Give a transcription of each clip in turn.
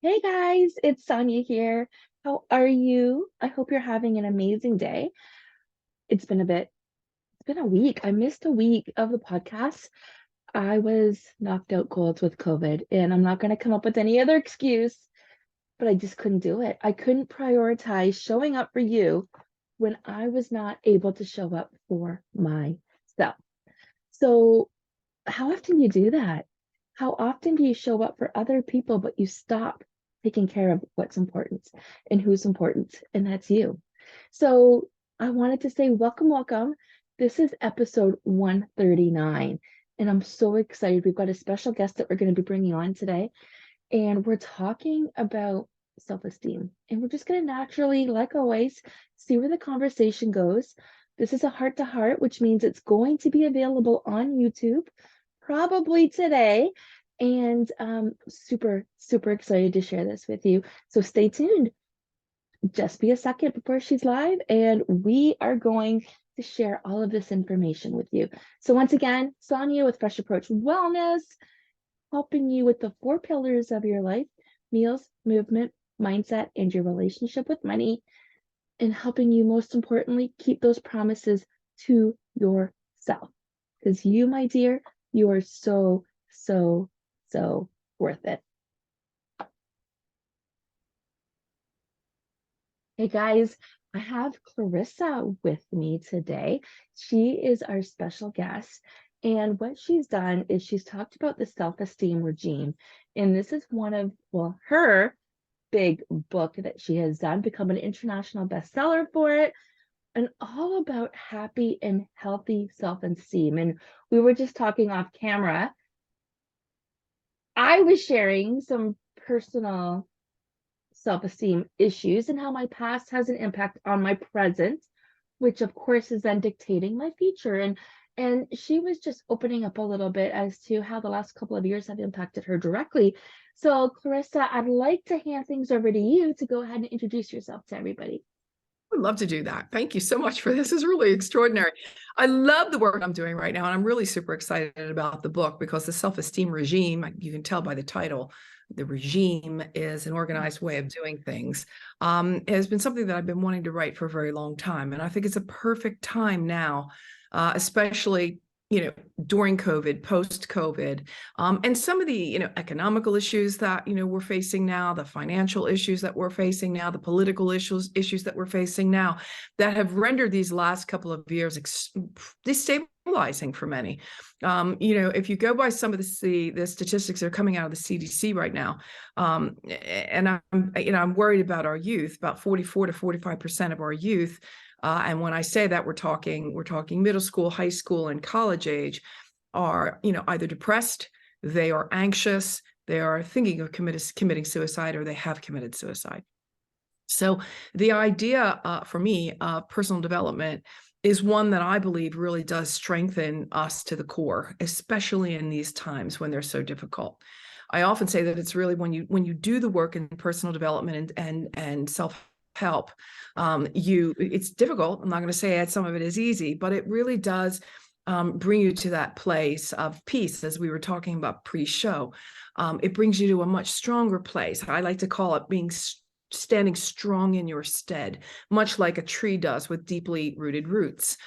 Hey guys, it's Sonia here. How are you? I hope you're having an amazing day. It's been a bit, it's been a week. I missed a week of the podcast. I was knocked out cold with COVID, and I'm not going to come up with any other excuse, but I just couldn't do it. I couldn't prioritize showing up for you when I was not able to show up for myself. So, how often do you do that? How often do you show up for other people, but you stop taking care of what's important and who's important? And that's you. So I wanted to say, welcome, welcome. This is episode 139. And I'm so excited. We've got a special guest that we're going to be bringing on today. And we're talking about self-esteem. And we're just going to naturally, like always, see where the conversation goes. This is a heart to heart, which means it's going to be available on YouTube probably today. And super, super excited to share this with you. So stay tuned. Just be a second before she's live, and we are going to share all of this information with you. So once again, Sonia with Fresh Approach Wellness, helping you with the 4 pillars of your life: meals, movement, mindset, and your relationship with money, and helping you, most importantly, keep those promises to yourself. Because you, my dear, you are so, so, so worth it. Hey guys, I have Clarissa with me today. She is our special guest. And what she's done is she's talked about the self-esteem regime. And this is one of, well, her big book that she has done, become an international bestseller for it, and all about happy and healthy self-esteem. And we were just talking off camera. I was sharing some personal self-esteem issues and how my past has an impact on my present, which of course is then dictating my future. And she was just opening up a little bit as to how the last couple of years have impacted her directly. So Clarissa, I'd like to hand things over to you to go ahead and introduce yourself to everybody. Would love to do that. Thank you so much for this. This is really extraordinary. I love the work I'm doing right now, and I'm really super excited about the book because the self-esteem regime, you can tell by the title, the regime is an organized way of doing things. Has been something that I've been wanting to write for a very long time, and I think it's a perfect time now, especially during COVID, post-COVID, and some of the, economical issues that, we're facing now, the financial issues that we're facing now, the political issues that we're facing now, that have rendered these last couple of years destabilizing for many. If you go by some of the statistics that are coming out of the CDC right now, and I'm worried about our youth. About 44 to 45% of our youth, and when I say that, we're talking middle school, high school, and college age, are either depressed, they are anxious, they are thinking of committing suicide, or they have committed suicide. So the idea for me of personal development is one that I believe really does strengthen us to the core, especially in these times when they're so difficult. I often say that it's really when you do the work in personal development and self-help, it's difficult. I'm not going to say some of it is easy, but it really does bring you to that place of peace, as we were talking about pre-show. It brings you to a much stronger place. I like to call it standing strong in your stead, much like a tree does with deeply rooted roots.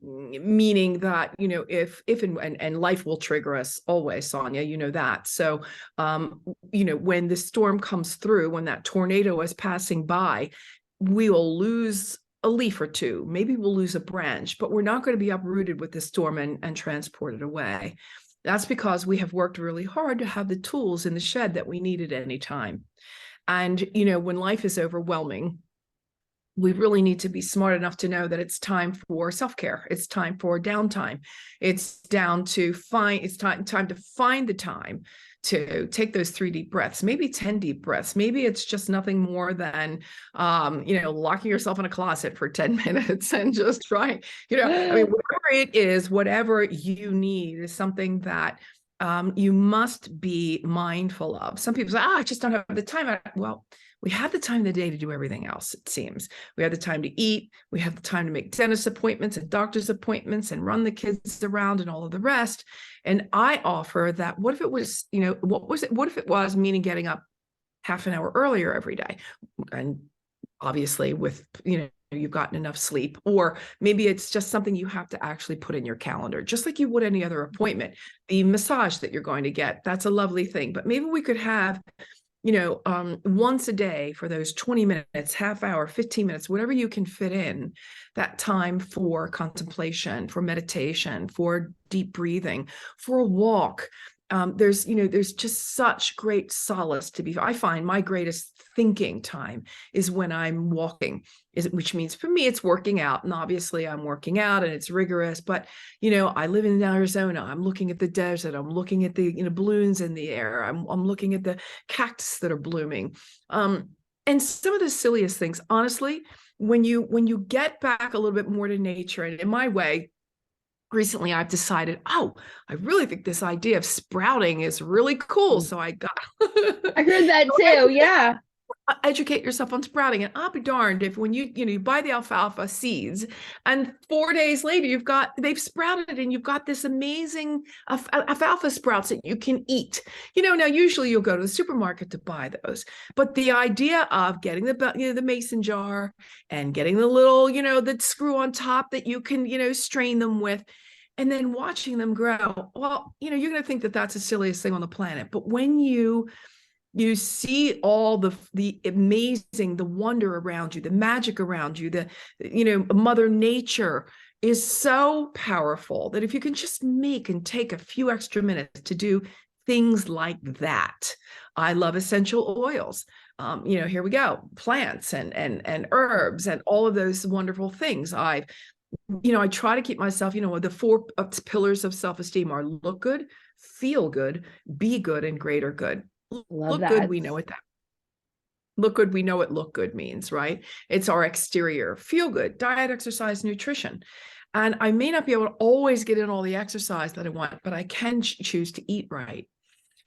Meaning that, if and life will trigger us always, Sonia, you know that. So, when the storm comes through, when that tornado is passing by, we will lose a leaf or two, maybe we'll lose a branch, but we're not going to be uprooted with the storm and transported away. That's because we have worked really hard to have the tools in the shed that we need at any time. And, when life is overwhelming, we really need to be smart enough to know that it's time for self-care. It's time for downtime. It's time to find the time to take those 3 deep breaths, maybe 10 deep breaths. Maybe it's just nothing more than, locking yourself in a closet for 10 minutes and just trying, whatever it is, whatever you need is something that you must be mindful of. Some people say, I just don't have the time. Well, we have the time of the day to do everything else, it seems. We have the time to eat. We have the time to make dentist appointments and doctor's appointments and run the kids around and all of the rest. And I offer that, what if it was, what if it was meaning getting up half an hour earlier every day. And obviously with, you've gotten enough sleep, or maybe it's just something you have to actually put in your calendar, just like you would any other appointment. The massage that you're going to get, that's a lovely thing, but maybe we could have, once a day for those 20 minutes, half hour, 15 minutes, whatever you can fit in, that time for contemplation, for meditation, for deep breathing, for a walk. There's just such great solace to be. I find my greatest thinking time is when I'm walking, which means for me, it's working out. And obviously I'm working out and it's rigorous, but I live in Arizona. I'm looking at the desert. I'm looking at the, balloons in the air. I'm looking at the cactus that are blooming. And some of the silliest things, honestly, when you get back a little bit more to nature, and in my way, recently I've decided, I really think this idea of sprouting is really cool. So I got I heard that too. Yeah. educate yourself on sprouting. And I'll be darned if when you buy the alfalfa seeds and 4 days later they've sprouted and you've got this amazing alfalfa sprouts that you can eat. Now usually you'll go to the supermarket to buy those, but the idea of getting the mason jar and getting the little the screw on top that you can strain them with, and then watching them grow. Well, you're going to think that that's the silliest thing on the planet, but when you see all the amazing, the wonder around you, the magic around you, Mother Nature is so powerful that if you can just make and take a few extra minutes to do things like that. I love essential oils. Here we go, plants and herbs and all of those wonderful things. I try to keep myself, the 4 pillars of self-esteem are look good, feel good, be good, and greater good. Love Look that. good, we know what that. Look good, we know what look good means, right? It's our exterior. Feel good, diet, exercise, nutrition. And I may not be able to always get in all the exercise that I want, but I can choose to eat right.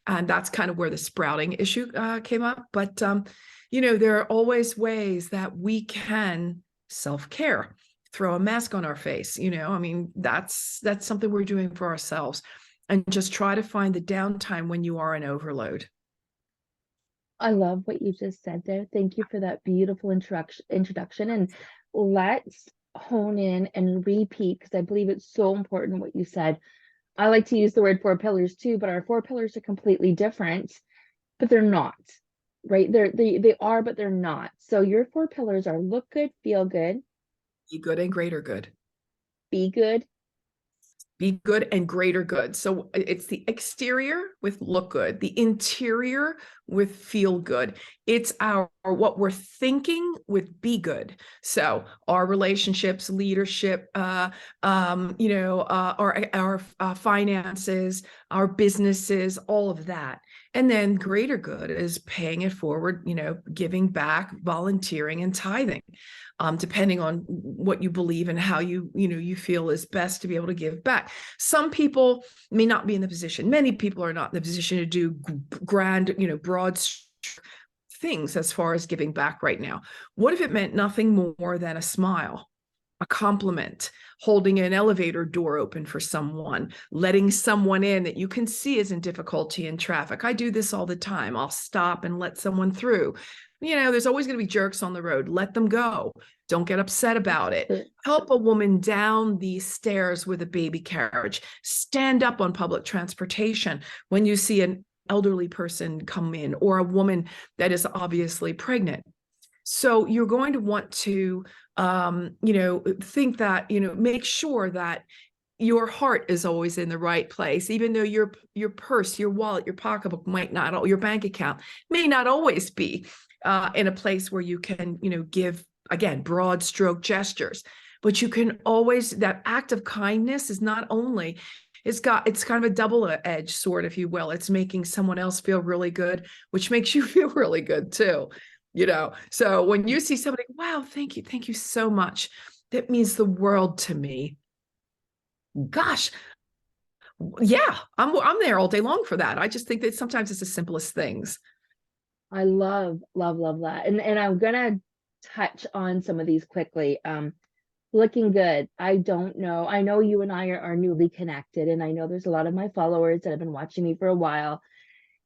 And that's kind of where the sprouting issue came up. But, there are always ways that we can self-care, throw a mask on our face. That's something we're doing for ourselves. And just try to find the downtime when you are in overload. I love what you just said there. Thank you for that beautiful introduction. And let's hone in and repeat, because I believe it's so important what you said. I like to use the word 4 pillars too, but our 4 pillars are completely different, but they're not, right? They are, but they're not. So your 4 pillars are look good, feel good, Be good and greater good. be good, Be good and greater good. So it's the exterior with look good, the interior with feel good. It's what we're thinking with be good. So our relationships, leadership, our finances, our businesses, all of that. And then greater good is paying it forward, giving back, volunteering, and tithing. Depending on what you believe and how you feel is best to be able to give back. Some people may not be in the position. Many people are not in the position to do grand, broad things as far as giving back right now. What if it meant nothing more than a smile, a compliment, holding an elevator door open for someone, letting someone in that you can see is in difficulty in traffic? I do this all the time. I'll stop and let someone through. There's always going to be jerks on the road. Let them go. Don't get upset about it. Help a woman down these stairs with a baby carriage. Stand up on public transportation when you see an elderly person come in, or a woman that is obviously pregnant. So you're going to want to, think that, make sure that your heart is always in the right place, even though your purse, your wallet, your pocketbook might not, your bank account may not always be in a place where you can, give, again, broad stroke gestures. But you can always, that act of kindness is not only, it's kind of a double-edged sword, if you will. It's making someone else feel really good, which makes you feel really good too. So when you see somebody, wow, thank you so much, that means the world to me. Gosh, yeah, I'm there all day long for that. I just think that sometimes it's the simplest things. I love that. And I'm gonna touch on some of these quickly. Looking good. I don't know. I know you and I are newly connected, and I know there's a lot of my followers that have been watching me for a while.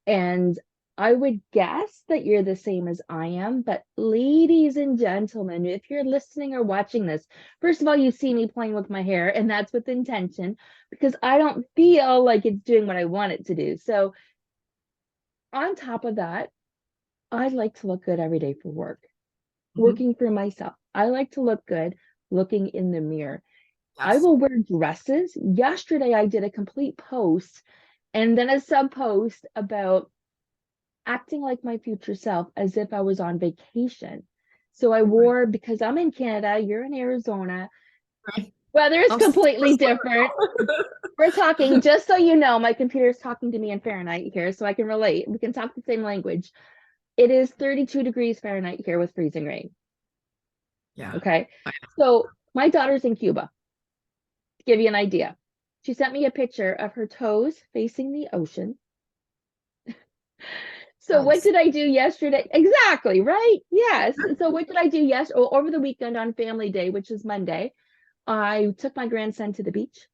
And I would guess that you're the same as I am, but ladies and gentlemen, if you're listening or watching this, first of all, you see me playing with my hair, and that's with intention because I don't feel like it's doing what I want it to do. So, on top of that, I like to look good every day for work, Mhm. working for myself. I like to look good looking in the mirror. I Yes. will wear dresses. Yesterday, I did a complete post and then a sub post about acting like my future self as if I was on vacation. So I Right. wore, because I'm in Canada, you're in Arizona, Right. weather is I'm super completely different. We're talking, just so you know, my computer's talking to me in Fahrenheit here, so I can relate. We can talk the same language. It is 32 degrees Fahrenheit here with freezing rain. Yeah. Okay. So my daughter's in Cuba, to give you an idea. She sent me a picture of her toes facing the ocean. So what Nice. did I do yesterday? Exactly, right? Yes. So what did I do over the weekend on Family Day, which is Monday? I took my grandson to the beach.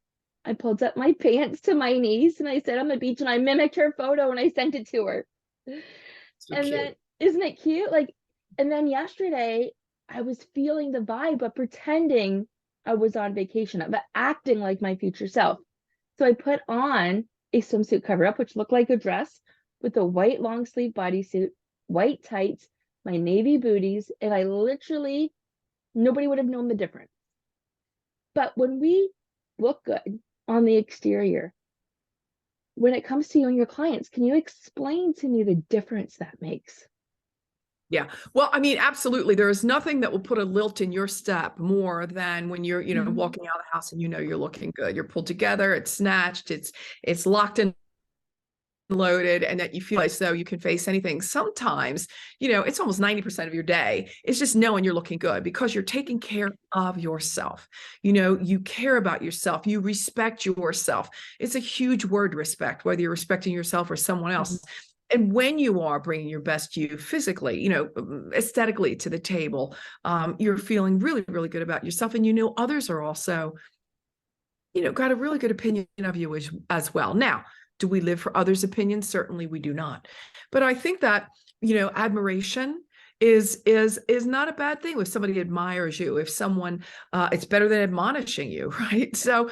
I pulled up my pants to my knees and I sat on the beach and I mimicked her photo and I sent it to her. So And then, cute. isn't it cute? Like, and then yesterday I was feeling the vibe, but pretending I was on vacation, but acting like my future self. So I put on a swimsuit cover up, which looked like a dress with a white long sleeve bodysuit, white tights, my navy booties, and I literally, nobody would have known the difference. But when we look good on the exterior, when it comes to you and your clients, can you explain to me the difference that makes? Yeah. Well, I mean, absolutely. There is nothing that will put a lilt in your step more than when you're, Mhm. walking out of the house and you're looking good. You're pulled together, it's snatched, it's locked and loaded, and that you feel as though you can face anything. Sometimes, it's almost 90% of your day. It's just knowing you're looking good because you're taking care of yourself. You care about yourself. You respect yourself. It's a huge word, respect, whether you're respecting yourself or someone else. And when you are bringing your best you physically, aesthetically to the table, you're feeling really, really good about yourself. And others are also, got a really good opinion of you as well. Now, do we live for others' opinions? Certainly we do not. But I think that, admiration is not a bad thing if somebody admires you, if someone it's better than admonishing you, right? So,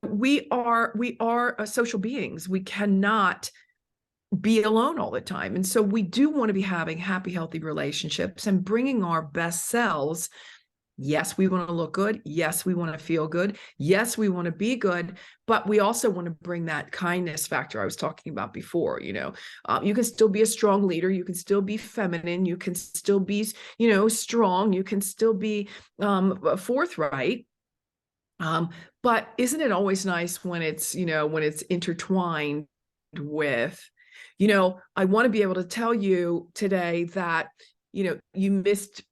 we are social beings. We cannot be alone all the time. And so we do want to be having happy, healthy relationships and bringing our best selves. Yes, we want to look good. Yes, we want to feel good. Yes, we want to be good, but we also want to bring that kindness factor I was talking about before. You can still be a strong leader. You can still be feminine. You can still be, strong. You can still be forthright. But isn't it always nice when it's intertwined with, I want to be able to tell you today that, you missed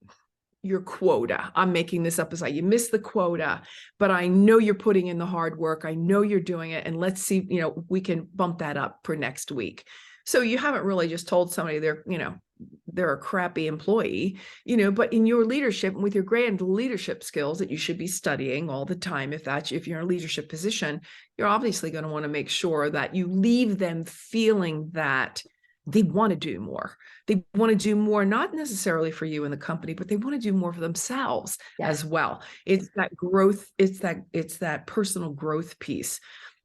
your quota. I'm making this up as you missed the quota, but I know you're putting in the hard work. I know you're doing it. And let's see, we can bump that up for next week. So you haven't really just told somebody they're a crappy employee, but in your leadership and with your grand leadership skills that you should be studying all the time, if you're in a leadership position, you're obviously going to want to make sure that you leave them feeling that they want to do more. They want to do more, not necessarily for you in the company, but they want to do more for themselves Yes. as well. It's that growth. It's that personal growth piece.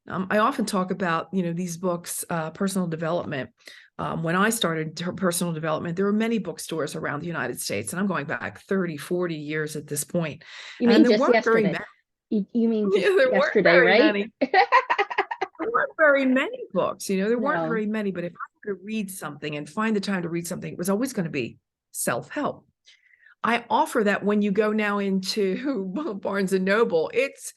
I often talk about, these books, personal development. When I started personal development, there were many bookstores around the United States, and I'm going back 30, 40 years at this point. You And mean there just weren't very yesterday? many. You mean Yeah, just there weren't yesterday, very right? many. There weren't very many books, there weren't No. very many, but if I could read something and find the time to read something, it was always going to be self-help. I offer that when you go now into Barnes and Noble, it's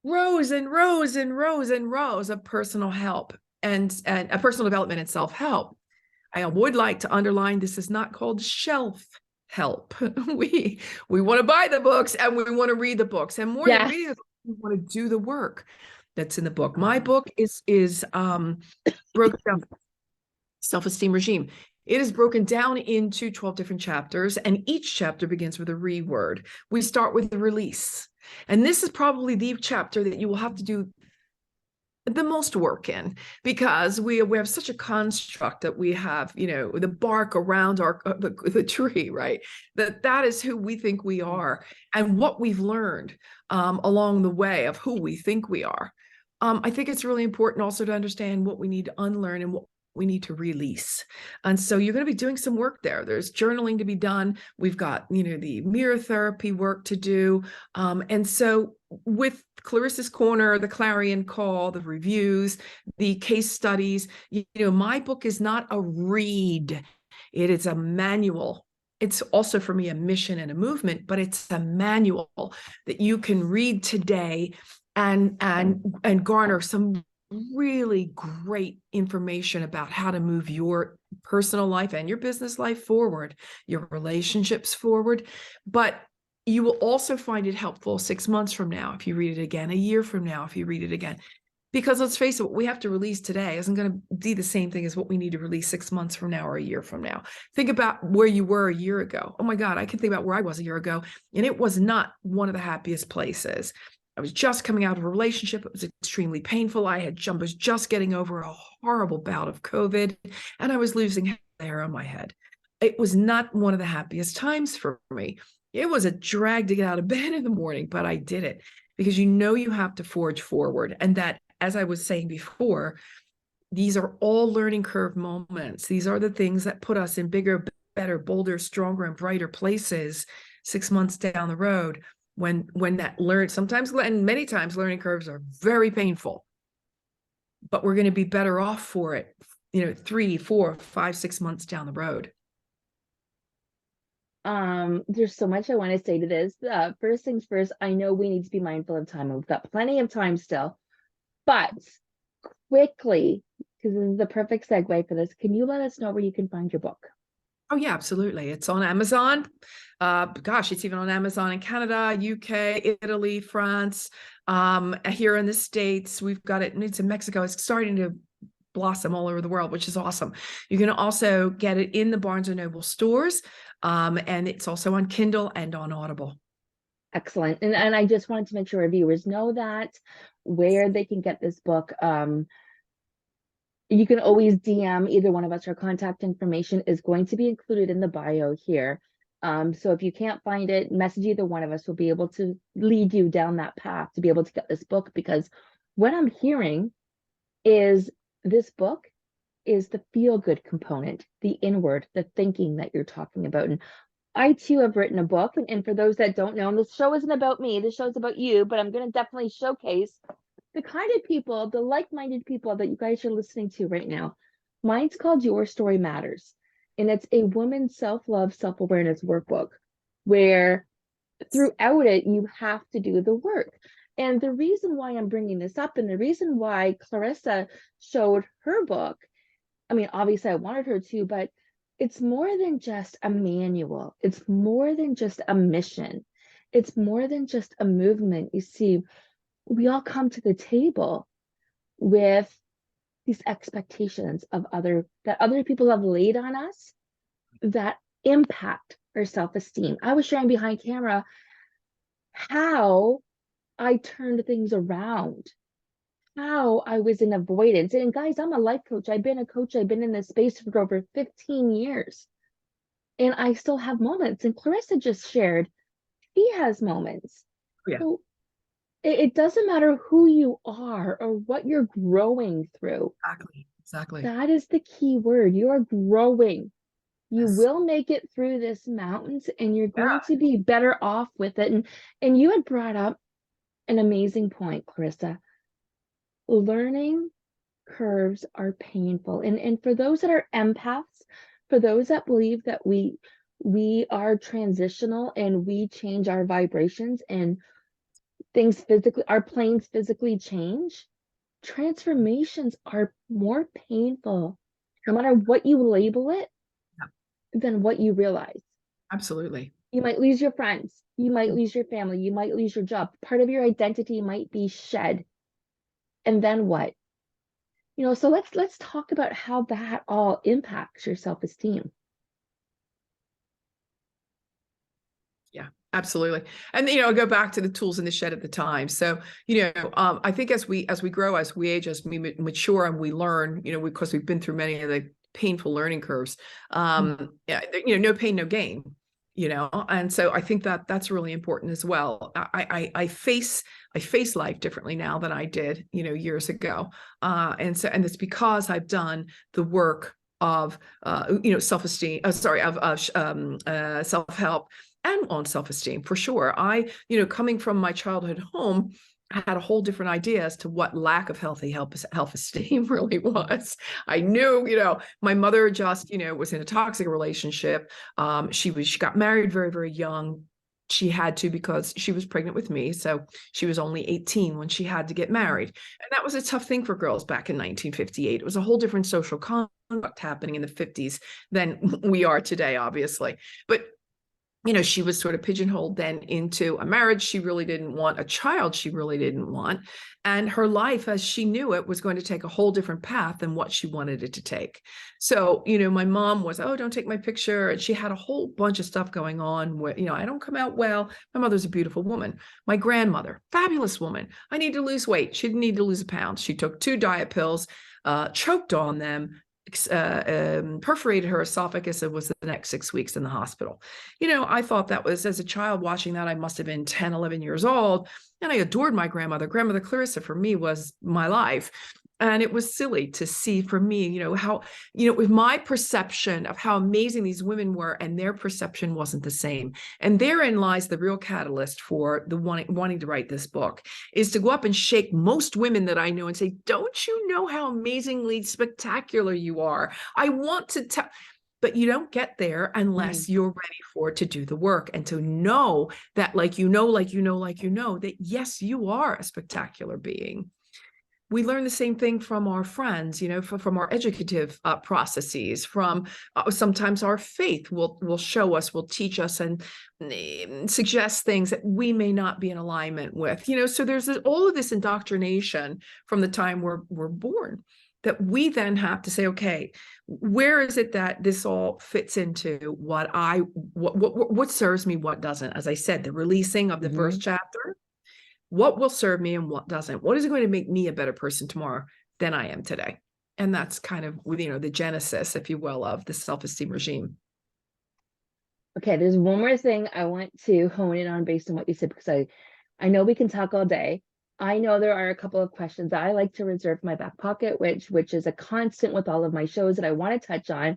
rows and rows and rows and rows of personal help and a personal development and self-help. I would like to underline this is not called shelf help. We want to buy the books and we want to read the books, and more than reading Yes. the books, we want to do the work that's in the book. My book is broken down. Self-Esteem Regime. It is broken down into 12 different chapters, and each chapter begins with a re-word. We start with the release. And this is probably the chapter that you will have to do the most work in, because we have such a construct that we have, the bark around the tree, right? That is who we think we are, and what we've learned along the way of who we think we are. I think it's really important also to understand what we need to unlearn and what we need to release. And so you're going to be doing some work there. There's journaling to be done. We've got, the mirror therapy work to do. And so with Clarissa's Corner, the Clarion Call, the reviews, the case studies, my book is not a read. It is a manual. It's also for me a mission and a movement, but it's a manual that you can read today and garner some really great information about how to move your personal life and your business life forward, your relationships forward. But you will also find it helpful 6 months from now if you read it again, a year from now if you read it again. Because let's face it, what we have to release today isn't going to be the same thing as what we need to release 6 months from now or a year from now. Think about where you were a year ago. Oh my God, I can think about where I was a year ago, and it was not one of the happiest places. I was just coming out of a relationship. It was extremely painful. I was just getting over a horrible bout of COVID, and I was losing hair on my head. It was not one of the happiest times for me. It was a drag to get out of bed in the morning, but I did it because you have to forge forward. And that, as I was saying before, these are all learning curve moments. These are the things that put us in bigger, better, bolder, stronger, and brighter places 6 months down the road. When sometimes and many times learning curves are very painful, but we're going to be better off for it, 3, 4, 5, 6 months down the road. There's so much I want to say to this. First things first, I know we need to be mindful of time. We've got plenty of time still, but quickly, because this is the perfect segue for this, can you let us know where you can find your book? Oh yeah, absolutely. It's on Amazon. It's even on Amazon in Canada, UK, Italy, France. Here in the States, we've got it, and it's in Mexico. It's starting to blossom all over the world, which is awesome. You can also get it in the Barnes & Noble stores, and it's also on Kindle and on Audible. Excellent. And I just wanted to make sure our viewers know that, where they can get this book. You can always DM either one of us. Our contact information is going to be included in the bio here. So if you can't find it, message either one of us. We'll be able to lead you down that path to be able to get this book, because what I'm hearing is this book is the feel-good component, the inward, the thinking that you're talking about. And I too have written a book, and for those that don't know, and this show isn't about me, this show's about you, but I'm going to definitely showcase the kind of people, the like-minded people that you guys are listening to right now. Mine's called Your Story Matters, and it's a woman's self-love, self-awareness workbook where throughout it, you have to do the work. And the reason why I'm bringing this up, and the reason why Clarissa showed her book, I mean, obviously I wanted her to, but it's more than just a manual. It's more than just a mission. It's more than just a movement. You see, we all come to the table with these expectations of that other people have laid on us that impact our self-esteem. I was sharing behind camera how I turned things around, how I was in avoidance. And guys, I'm a life coach. I've been a coach. I've been in this space for over 15 years. And I still have moments. And Clarissa just shared, she has moments. Yeah. So it doesn't matter who you are or what you're growing through. Exactly. That is the key word. You are growing. You Yes. will make it through this mountains, and you're going to be better off with it. And you had brought up an amazing point, Clarissa. Learning curves are painful. And for those that are empaths, for those that believe that we are transitional and we change our vibrations and things physically, our planes physically change, transformations are more painful, no matter what you label it, than what you realize. Absolutely. You might lose your friends, you might lose your family, you might lose your job. Part of your identity might be shed. And then what? So let's talk about how that all impacts your self-esteem. Yeah. Absolutely. And, I go back to the tools in the shed at the time. So, I think as we grow, as we age, as we mature and we learn, because we've been through many of the painful learning curves, yeah, no pain, no gain, and so I think that that's really important as well. I face life differently now than I did, years ago. And it's because I've done the work of, self-esteem, self-help, and on self-esteem, for sure. Coming from my childhood home, I had a whole different idea as to what lack of healthy self-esteem really was. I knew, my mother just, was in a toxic relationship. She got married very, very young. She had to, because she was pregnant with me. So she was only 18 when she had to get married. And that was a tough thing for girls back in 1958. It was a whole different social conduct happening in the 50s than we are today, obviously. But she was sort of pigeonholed then into a marriage she really didn't want, a child she really didn't want. And her life, as she knew it, was going to take a whole different path than what she wanted it to take. So, my mom was, oh, don't take my picture. And she had a whole bunch of stuff going on where, I don't come out well. My mother's a beautiful woman. My grandmother, fabulous woman. I need to lose weight. She didn't need to lose a pound. She took 2 diet pills, choked on them, perforated her esophagus. It was the next 6 weeks in the hospital. I thought that was, as a child watching that, I must have been 10, 11 years old. And I adored my grandmother. Grandmother Clarissa, for me, was my life. And it was silly to see, for me, how, with my perception of how amazing these women were, and their perception wasn't the same. And therein lies the real catalyst for the wanting to write this book, is to go up and shake most women that I know and say, don't you know how amazingly spectacular you are? I want to tell. But you don't get there unless you're ready to do the work, and to know that, that yes, you are a spectacular being. We learn the same thing from our friends, from our educative processes, from sometimes our faith will show us, will teach us, and suggest things that we may not be in alignment with. So there's all of this indoctrination from the time we're born, that we then have to say, okay, where is it that this all fits into what serves me, what doesn't? As I said, the releasing of the first chapter. What will serve me and what doesn't? What is going to make me a better person tomorrow than I am today? And that's kind of, the genesis, if you will, of the self-esteem regime. Okay, there's one more thing I want to hone in on based on what you said, because I know we can talk all day. I know there are a couple of questions that I like to reserve in my back pocket, which is a constant with all of my shows that I want to touch on.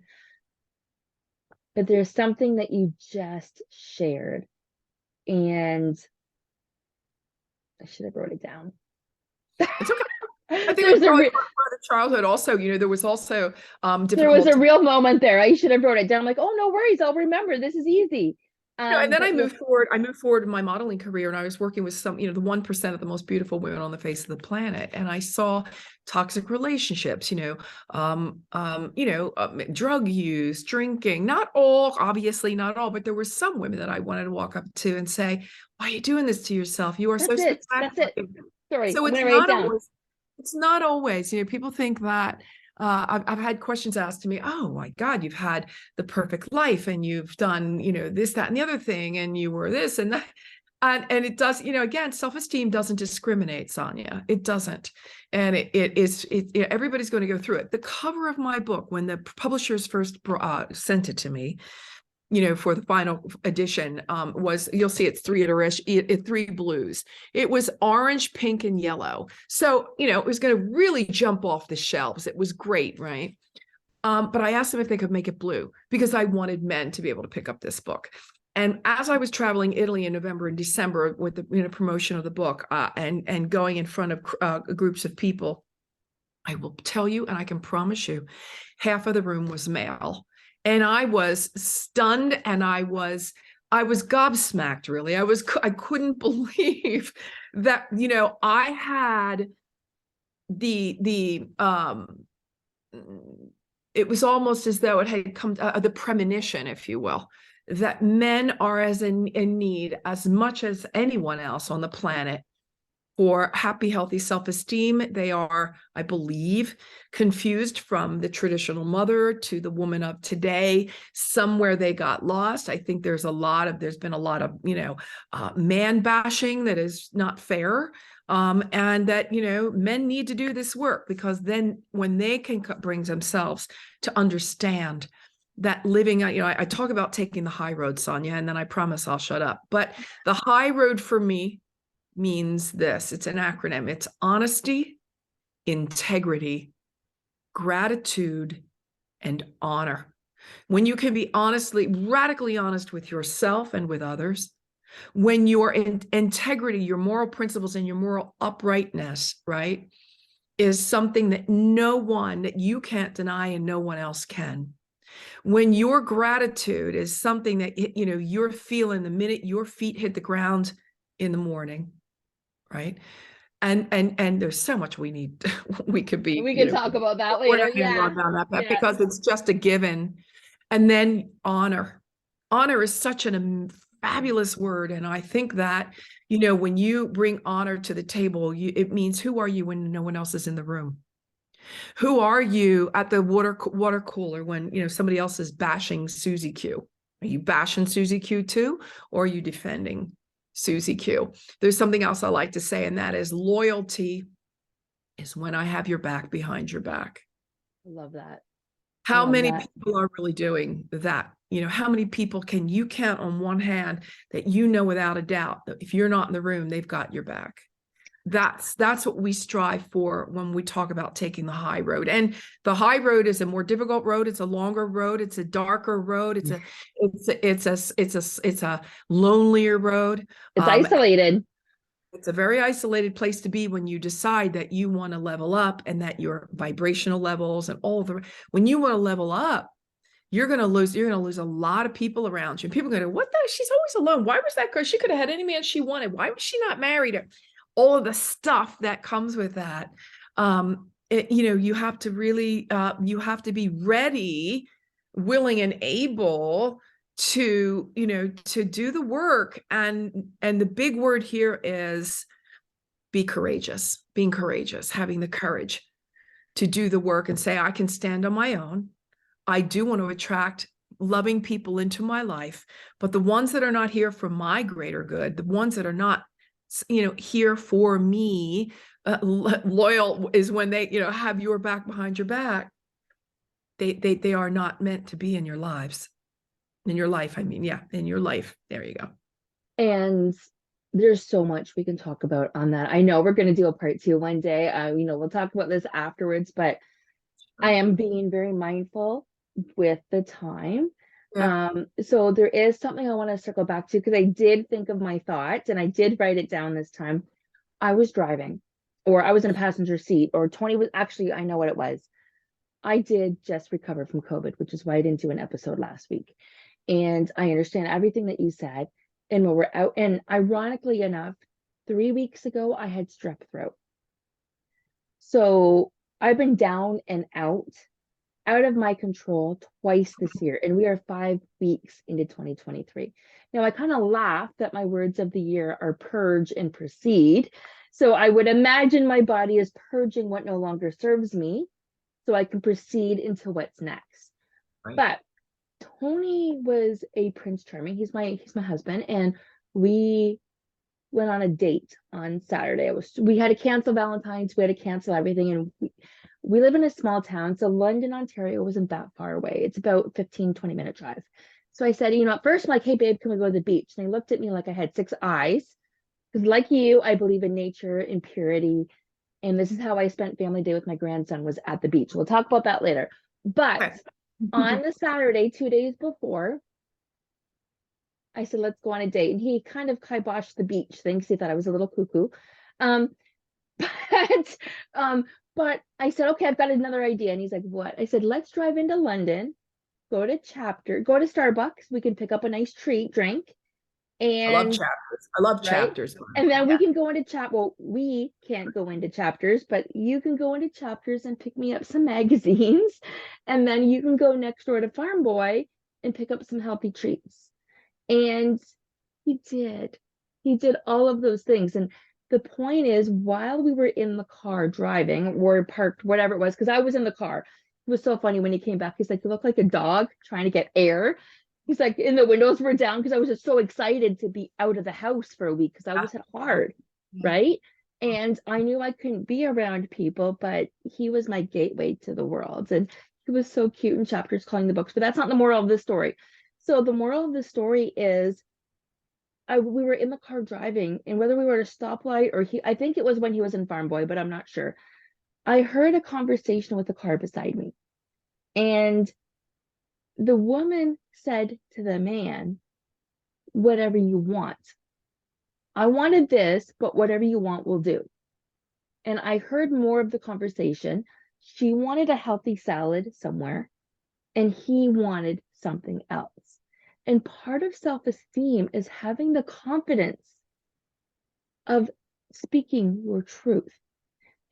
But there's something that you just shared, and I should have wrote it down. It's okay. I think it was probably part of the childhood also. There was also there was a real moment there. I should have wrote it down. I'm like, oh, no worries, I'll remember. This is easy. And then I moved forward in my modeling career, and I was working with some, the 1% of the most beautiful women on the face of the planet. And I saw toxic relationships, drug use, drinking, not all, obviously not all, but there were some women that I wanted to walk up to and say, why are you doing this to yourself? You are so spectacular. That's it. Sorry, so it's not always, people think that, I've had questions asked to me, oh my God, you've had the perfect life, and you've done, this, that, and the other thing, and you were this and that. And it does, again, self-esteem doesn't discriminate, Sonia. It doesn't. And everybody's going to go through it. The cover of my book, when the publishers first sent it to me, for the final edition, was, you'll see it's 3 blues. It was orange, pink, and yellow. So, it was going to really jump off the shelves. It was great, right? But I asked them if they could make it blue, because I wanted men to be able to pick up this book. And as I was traveling Italy in November and December with the promotion of the book, and going in front of groups of people, I will tell you, and I can promise you, half of the room was male. And I was stunned, and I was gobsmacked, really. I couldn't believe that, I had it was almost as though it had come, the premonition, if you will, that men are in need as much as anyone else on the planet for happy, healthy self-esteem. They are, I believe, confused from the traditional mother to the woman of today. Somewhere they got lost. I think there's been a lot of, man bashing that is not fair. And that, men need to do this work, because then when they can bring themselves to understand that living, I talk about taking the high road, Sonia, and then I promise I'll shut up. But the high road for me means this. It's an acronym. It's honesty, integrity, gratitude, and honor. When you can be radically honest with yourself and with others, when your integrity, your moral principles, and your moral uprightness, right, is something that you can't deny and no one else can. When your gratitude is something that, you're feeling the minute your feet hit the ground in the morning, right? And there's so much we could be. We can talk about that later. We're not going to go down that path, Yeah. because it's just a given. And then honor. Honor is such a fabulous word. And I think that, when you bring honor to the table, it means, who are you when no one else is in the room? Who are you at the water cooler when, somebody else is bashing Susie Q? Are you bashing Susie Q too? Or are you defending Susie Q? There's something else I like to say, and that is loyalty is when I have your back behind your back. I love that. How many people are really doing that? How many people can you count on one hand that without a doubt that if you're not in the room, they've got your back? That's what we strive for when we talk about taking the high road. And the high road is a more difficult road. It's a longer road. It's a darker road. It's a lonelier road. It's isolated. It's a very isolated place to be when you decide that you want to level up, and that your vibrational levels and when you want to level up, you're going to lose a lot of people around you. And people are going to, what the, she's always alone. Why was that girl? She could have had any man she wanted. Why was she not married? All of the stuff that comes with that. You have to really, you have to be ready, willing, and able to, to do the work. And the big word here is being courageous, having the courage to do the work and say, I can stand on my own. I do want to attract loving people into my life, but the ones that are not here for my greater good, the ones that are not, here for me, loyal is when they, have your back behind your back. They are not meant to be in your lives. In your life, in your life. There you go. And there's so much we can talk about on that. I know we're going to do a part 2 one day. We'll talk about this afterwards, but I am being very mindful with the time. Yeah. So there is something I want to circle back to, because I did think of my thought and I did write it down this time. I was driving, or I was in a passenger seat, or Tony was actually, I know what it was. I did just recover from COVID, which is why I didn't do an episode last week. And I understand everything that you said. And when we're out, and ironically enough, 3 weeks ago, I had strep throat. So I've been down and out of my control twice this year. And we are 5 weeks into 2023. Now, I kind of laugh that my words of the year are purge and proceed. So I would imagine my body is purging what no longer serves me, so I can proceed into what's next. Right. But Tony was a Prince Charming. He's my husband, and we went on a date on Saturday. We had to cancel Valentine's. We had to cancel everything, and we live in a small town, so London, Ontario wasn't that far away. It's about 15-20 minute drive. So I said, at first I'm like, hey babe, can we go to the beach? And they looked at me like I had 6 eyes, because like you, I believe in nature and purity. And this is how I spent family day with my grandson, was at the beach. We'll talk about that later. But okay. On the Saturday, 2 days before, I said, let's go on a date. And he kind of kiboshed the beach thing, he thought I was a little cuckoo. But I said, okay, I've got another idea. And he's like, what? I said, let's drive into London, go to Starbucks. We can pick up a nice drink. And I love chapters. And then we can go into well, we can't go into Chapters, but you can go into Chapters and pick me up some magazines. And then you can go next door to Farm Boy and pick up some healthy treats. And he did all of those things. And the point is, while we were in the car driving or parked, whatever it was, because I was in the car, it was so funny when he came back. He's like, "You look like a dog trying to get air." He's like, and the windows were down because I was just so excited to be out of the house for a week because I was hit hard, Yeah. right? And I knew I couldn't be around people, but he was my gateway to the world. And he was so cute in chapters calling the books, but that's not the moral of the story. So the moral of the story is we were in the car driving, and whether we were at a stoplight or I think it was when he was in Farm Boy, but I'm not sure. I heard a conversation with the car beside me. And the woman said to the man, "Whatever you want. I wanted this, but whatever you want will do." And I heard more of the conversation. She wanted a healthy salad somewhere, and he wanted something else. And part of self-esteem is having the confidence of speaking your truth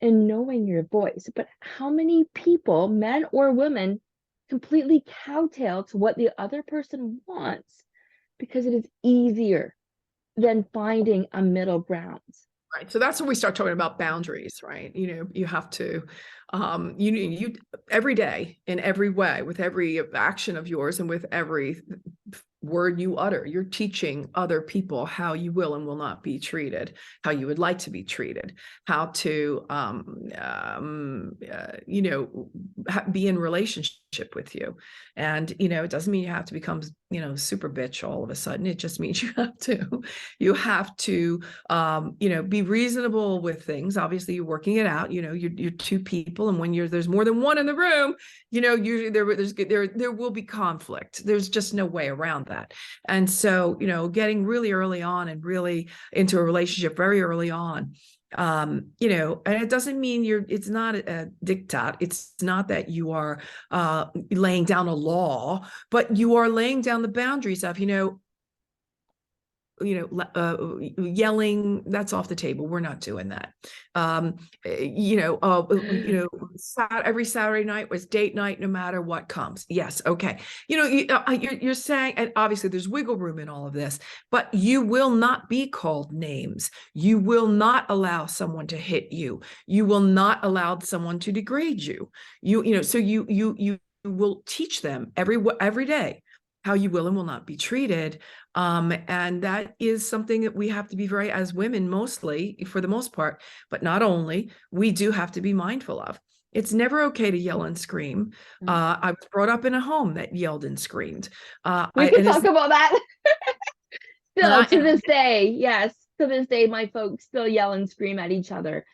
and knowing your voice. But how many people, men or women, completely kowtow to what the other person wants because it is easier than finding a middle ground? Right. So that's when we start talking about boundaries, right? You have to, you every day in every way, with every action of yours and with every word you utter, you're teaching other people how you will and will not be treated, how you would like to be treated, how to, be in relationship with you. And, it doesn't mean you have to become, super bitch all of a sudden. It just means you have to, be reasonable with things. Obviously, you're working it out. You're two people, and when there's more than one in the room, usually there will be conflict. There's just no way around that. And so, getting really early on and really into a relationship very early on, and it doesn't mean it's not a diktat. It's not that you are laying down a law, but you are laying down the boundaries of, yelling, that's off the table. We're not doing that. Every Saturday night was date night, no matter what comes. Yes. Okay. You're saying, and obviously there's wiggle room in all of this, but you will not be called names. You will not allow someone to hit you. You will not allow someone to degrade you. So you will teach them every day how you will and will not be treated. And that is something that we have to be as women, mostly, for the most part, but not only, we do have to be mindful of. It's never okay to yell and scream. I was brought up in a home that yelled and screamed. We can talk about that. Still, to this day, yes, to this day, my folks still yell and scream at each other.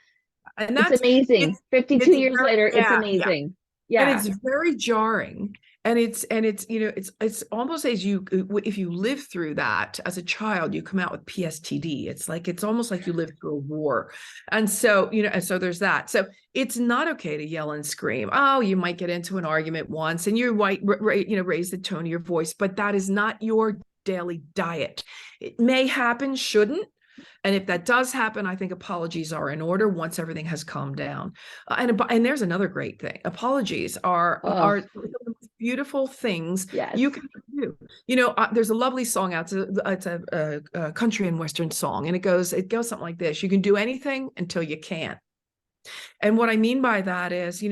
And it's amazing. 52 it's years very, later, it's amazing. Yeah. And it's very jarring. And it's almost as if you live through that as a child, you come out with PSTD. It's almost like you lived through a war. And so, and so there's that. So it's not okay to yell and scream. Oh, you might get into an argument once and you might, raise the tone of your voice, but that is not your daily diet. It may happen, shouldn't. And if that does happen, I think apologies are in order once everything has calmed down. And there's another great thing. Apologies are the most beautiful things you can do. There's a lovely song out. It's a country and Western song. And it goes something like this. You can do anything until you can't. And what I mean by that is,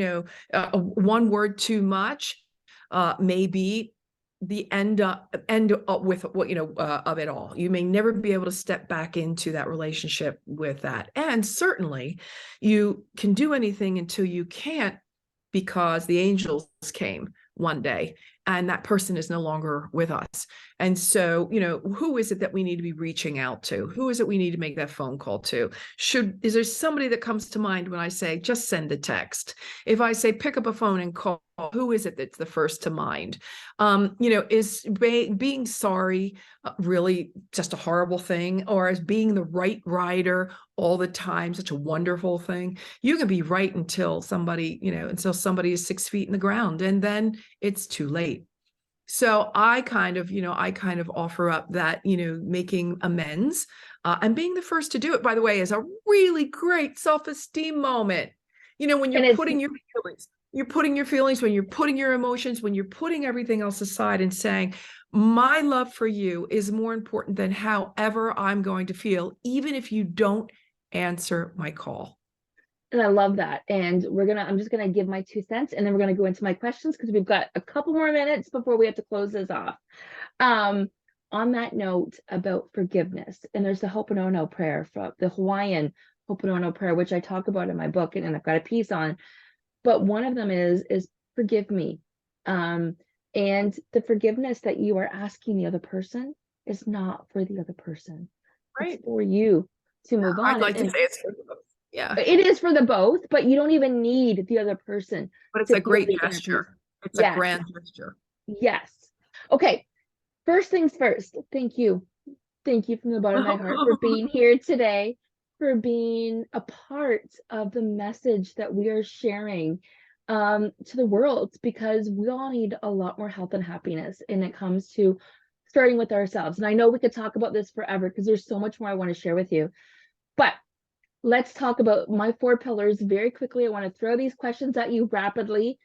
one word too much may be the end with what of it all. You may never be able to step back into that relationship with that. And certainly you can do anything until you can't, because the angels came one day and that person is no longer with us. And so, who is it that we need to be reaching out to? Who is it we need to make that phone call to? Is there somebody that comes to mind when I say, just send a text? If I say, pick up a phone and call, who is it that's the first to mind? Is being sorry really just a horrible thing? Or is being the right rider all the time such a wonderful thing? You can be right until somebody is 6 feet in the ground, and then it's too late. So I kind of offer up that, making amends and being the first to do it, by the way, is a really great self-esteem moment. When you're putting your feelings, when you're putting your emotions, when you're putting everything else aside and saying, my love for you is more important than however I'm going to feel, even if you don't answer my call. And I love that. And I'm just gonna give my 2 cents, and then we're gonna go into my questions because we've got a couple more minutes before we have to close this off. On that note about forgiveness, and there's the Ho'oponopono prayer, from the Hawaiian Ho'oponopono prayer, which I talk about in my book, and I've got a piece on. But one of them is forgive me. And the forgiveness that you are asking the other person is not for the other person. Right. It's for you to move on. I'd like to say it's for both. Yeah. It is for the both, but you don't even need the other person. But it's a great gesture. It's a grand gesture. Yes. Okay. First things first. Thank you. Thank you from the bottom of my heart for being here today, for being a part of the message that we are sharing to the world, because we all need a lot more health and happiness, and it comes to starting with ourselves. And I know we could talk about this forever because there's so much more I want to share with you. But let's talk about my 4 pillars very quickly. I want to throw these questions at you rapidly.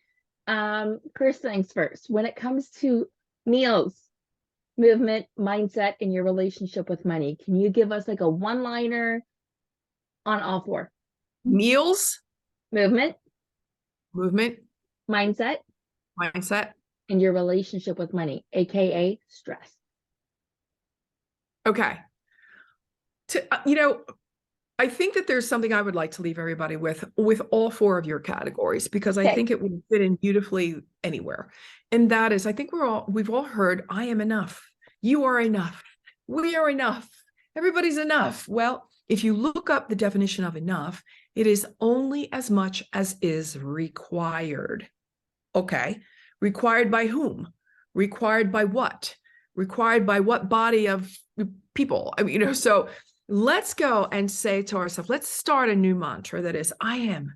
First things first, when it comes to meals, movement, mindset, and your relationship with money, can you give us like a one-liner on all 4? Meals, Movement, mindset, and your relationship with money, aka stress. Okay. I think that there's something I would like to leave everybody with all 4 of your categories, because I think it would fit in beautifully anywhere. And that is, I think we've all heard, I am enough. You are enough. We are enough. Everybody's enough. Well, if you look up the definition of enough, it is only as much as is required. Okay. Required by whom? Required by what? Required by what body of people? I mean, so let's go and say to ourselves, let's start a new mantra that is, I am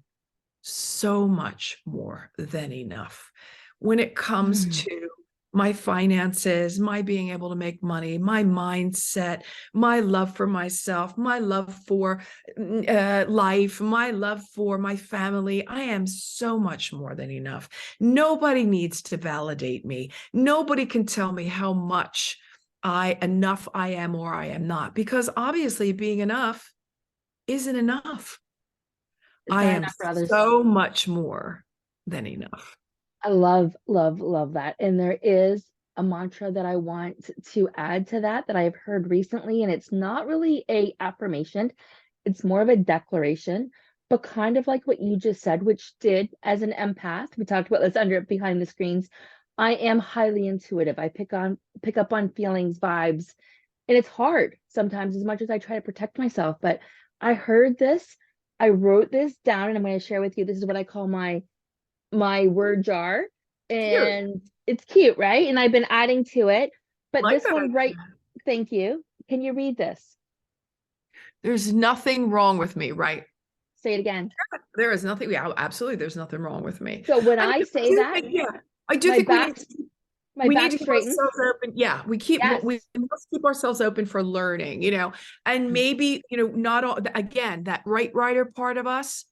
so much more than enough. When it comes to my finances, my being able to make money, my mindset, my love for myself, my love for life, my love for my family, I am so much more than enough. Nobody needs to validate me. Nobody can tell me how much enough I am or I am not, because obviously being enough isn't enough. I am so much more than enough. I love, love, love that. And there is a mantra that I want to add to that I've heard recently, and it's not really a affirmation, it's more of a declaration, but kind of like what you just said, which did, as an empath, we talked about this behind the screens, I am highly intuitive. I pick up on feelings, vibes, and it's hard sometimes, as much as I try to protect myself. But I heard this, I wrote this down, and I'm going to share with you. This is what I call my word jar, and cute. It's cute, right? And I've been adding to it, but like this one, right? Thank you. Can you read this? There's nothing wrong with me, right? Say it again. There is nothing. Yeah, absolutely. There's nothing wrong with me. So when I say that, I do think we need to keep straightens. ourselves open. Yeah, we must keep ourselves open for learning, and maybe, not all, again, that right writer part of us,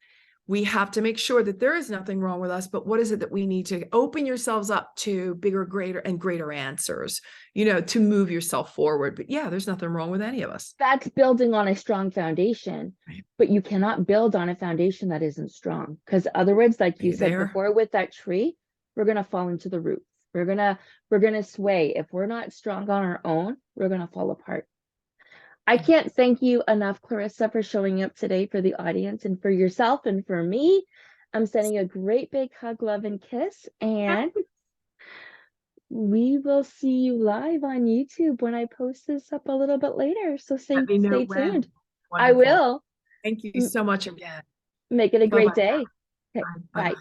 we have to make sure that there is nothing wrong with us, but what is it that we need to open yourselves up to bigger, greater answers, to move yourself forward. But yeah, there's nothing wrong with any of us. That's building on a strong foundation, but you cannot build on a foundation that isn't strong. Because otherwise, like you said before, with that tree, we're going to fall into the roots. We're going to sway. If we're not strong on our own, we're going to fall apart. I can't thank you enough, Clarissa, for showing up today for the audience and for yourself and for me. I'm sending a great big hug, love, and kiss. And we will see you live on YouTube when I post this up a little bit later. So stay tuned. Wonderful. I will. Thank you so much again. Make it a great day. Okay, bye.